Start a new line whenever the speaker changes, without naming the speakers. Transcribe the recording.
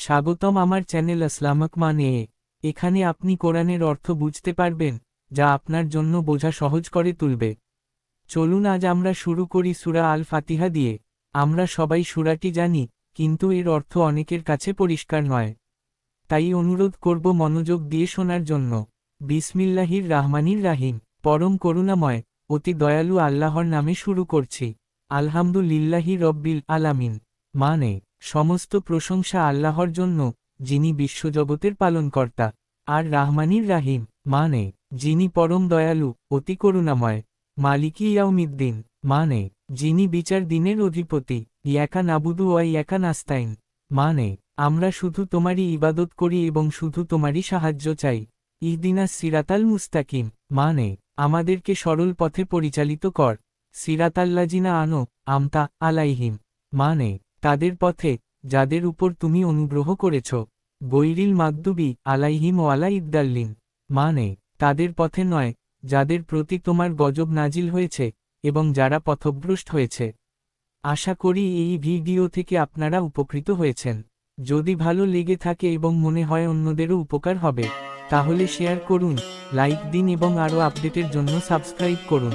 স্বাগতম আমার channel Islamic মানে। এখানে আপনি কোরআনের অর্থ বুঝতে পারবেন, যা আপনার জন্য বোঝা সহজ করে তুলবে। চলুন আজ আমরা শুরু করি সূরা আল ফাতিহা দিয়ে। আমরা সবাই সূরাটি জানি, কিন্তু এর অর্থ অনেকের কাছে পরিষ্কার নয়। তাই অনুরোধ করব মনোযোগ দিয়ে শোনার জন্য। বিসমিল্লাহির রাহমানির রাহিম। পরম করুণাময়, অতি দয়ালু আল্লাহর নামে শুরু করছি। আলহামদুলিল্লাহি রব্বিল আলামিন। মানে, সমস্ত প্রশংসা আল্লাহর জন্য, যিনি বিশ্বজগতের পালনকর্তা। আর রাহমানির রাহিম, মানে, যিনি পরম দয়ালু, অতি করুণাময়। মালিকি ইয়াউমিদ্দিন, মানে, যিনি বিচার দিনের অধিপতি। ইয়াকা নাবুদু ওয়া ইয়াকা নাস্তাইন, মানে, আমরা শুধু তোমারই ইবাদত করি এবং শুধু তোমারই সাহায্য চাই। ইহদিনাস সিরাতাল মুস্তাকিম, মানে, আমাদেরকে সরল পথে পরিচালিত কর। সিরাতাল্লাজিনা আনো আমতা আলাইহিম, মানে, তাদের পথে, যাদের উপর তুমি অনুগ্রহ করেছ। গৈরিল মাগদুবি আলাইহিম ওয়ালা ইদ্দাল্লিন, মানে, তাদের পথে নয়, যাদের প্রতি তোমার গজব নাজিল হয়েছে, এবং যারা পথভ্রষ্ট হয়েছে। আশা করি এই ভিডিও থেকে আপনারা উপকৃত হয়েছেন। যদি ভালো লেগে থাকে এবং মনে হয় অন্যদেরও উপকার হবে, তাহলে শেয়ার করুন, লাইক দিন এবং আরও আপডেটের জন্য সাবস্ক্রাইব করুন।